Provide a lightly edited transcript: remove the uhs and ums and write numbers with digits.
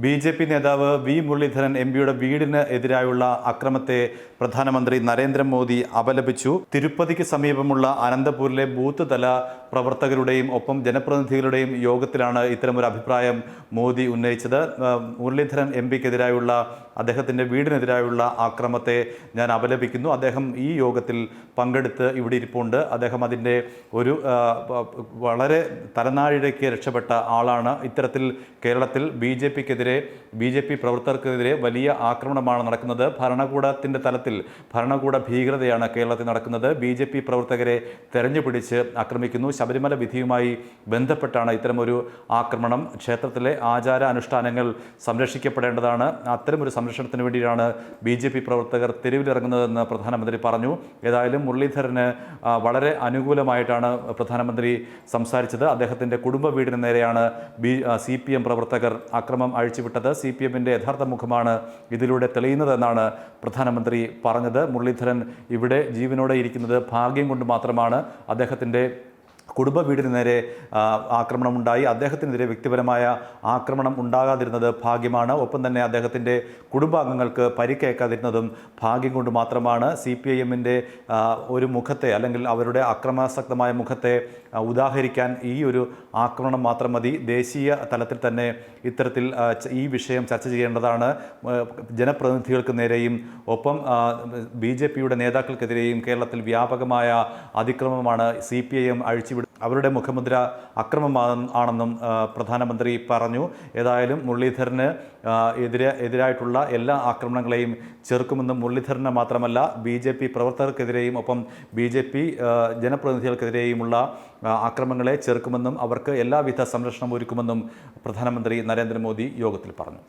BJP. നേതാവ് V. Muraleedharan എം.പിയുടെ വീടിന് എതിരായുള്ള അക്രമത്തെ പ്രധാനമന്ത്രി നരേന്ദ്രമോദി അപലപിച്ചു. തിരുപ്പതിക്ക് സമീപമുള്ള അനന്തപൂരിലെ ബൂത്ത് തല പ്രവർത്തകരുടെയും ഒപ്പം ജനപ്രതിനിധികളുടെയും യോഗത്തിലാണ് ഇത്തരമൊരു അഭിപ്രായം മോദി ഉന്നയിച്ചത്. മുരളീധരൻ എം.പിക്കെതിരായുള്ള അദ്ദേഹത്തിൻ്റെ വീടിനെതിരായുള്ള ആക്രമത്തെ ഞാൻ അപലപിക്കുന്നു. അദ്ദേഹം ഈ യോഗത്തിൽ പങ്കെടുത്ത് ഇവിടെ ഇരിപ്പുണ്ട്. അദ്ദേഹം അതിൻ്റെ ഒരു വളരെ തലനാഴിഴയ്ക്ക് രക്ഷപ്പെട്ട ആളാണ്. ഇത്തരത്തിൽ കേരളത്തിൽ ബി.ജെ.പി. പ്രവർത്തകർക്കെതിരെ വലിയ ആക്രമണമാണ് നടക്കുന്നത്. ഭരണകൂടത്തിൻ്റെ തലത്തിൽ ഭരണകൂട ഭീകരതയാണ് കേരളത്തിൽ നടക്കുന്നത്. ബി.ജെ.പി. പ്രവർത്തകരെ തെരഞ്ഞുപിടിച്ച് ആക്രമിക്കുന്നു. ശബരിമല വിധിയുമായി ബന്ധപ്പെട്ടാണ് ഇത്തരമൊരു ആക്രമണം. ക്ഷേത്രത്തിലെ ആചാര അനുഷ്ഠാനങ്ങൾ സംരക്ഷിക്കപ്പെടേണ്ടതാണ്. അത്തരമൊരു സംരക്ഷണത്തിന് വേണ്ടിയാണ് ബി.ജെ.പി. പ്രവർത്തകർ തെരുവിലിറങ്ങുന്നതെന്ന് പ്രധാനമന്ത്രി പറഞ്ഞു. ഏതായാലും മുരളീധരന് വളരെ അനുകൂലമായിട്ടാണ് പ്രധാനമന്ത്രി സംസാരിച്ചത്. അദ്ദേഹത്തിൻ്റെ കുടുംബ വീടിന് നേരെയാണ് CPM പ്രവർത്തകർ അക്രമം അഴിച്ചുവിട്ടത്. CPMൻ്റെ യഥാർത്ഥ മുഖമാണ് ഇതിലൂടെ തെളിയുന്നതെന്നാണ് പ്രധാനമന്ത്രി പറഞ്ഞത്. മുരളീധരൻ ഇവിടെ ജീവനോടെ ഇരിക്കുന്നത് ഭാഗ്യം കൊണ്ട് മാത്രമാണ്. അദ്ദേഹത്തിൻ്റെ കുടുംബ വീടിന് നേരെ ആക്രമണമുണ്ടായി. അദ്ദേഹത്തിനെതിരെ വ്യക്തിപരമായ ആക്രമണം ഉണ്ടാകാതിരുന്നത് ഭാഗ്യമാണ്. ഒപ്പം തന്നെ അദ്ദേഹത്തിൻ്റെ കുടുംബാംഗങ്ങൾക്ക് പരിക്കേൽക്കാതിരുന്നതും ഭാഗ്യം കൊണ്ട് മാത്രമാണ്. CPIMൻ്റെ ഒരു മുഖത്തെ അല്ലെങ്കിൽ അവരുടെ അക്രമാസക്തമായ മുഖത്തെ ഉദാഹരിക്കാൻ ഈ ഒരു ആക്രമണം മാത്രം മതി. ദേശീയ തലത്തിൽ തന്നെ ഇത്തരത്തിൽ ഈ വിഷയം ചർച്ച ചെയ്യേണ്ടതാണ്. ജനപ്രതിനിധികൾക്ക് നേരെയും ഒപ്പം ബി.ജെ.പിയുടെ നേതാക്കൾക്കെതിരെയും കേരളത്തിൽ വ്യാപകമായ അതിക്രമമാണ് CPIM അഴിച്ചുവിടുന്നത്. അവരുടെ മുഖമുദ്ര അക്രമമാണെന്നും പ്രധാനമന്ത്രി പറഞ്ഞു. ഏതായാലും മുരളീധരന് എതിരായിട്ടുള്ള എല്ലാ ആക്രമണങ്ങളെയും ചെറുക്കുമെന്നും മുരളീധരന് മാത്രമല്ല ബി.ജെ.പി. പ്രവർത്തകർക്കെതിരെയും ഒപ്പം ബി.ജെ.പി. ജനപ്രതിനിധികൾക്കെതിരെയുമുള്ള ആക്രമണങ്ങളെ ചെറുക്കുമെന്നും അവർക്ക് എല്ലാവിധ സംരക്ഷണം ഒരുക്കുമെന്നും പ്രധാനമന്ത്രി നരേന്ദ്രമോദി യോഗത്തിൽ പറഞ്ഞു.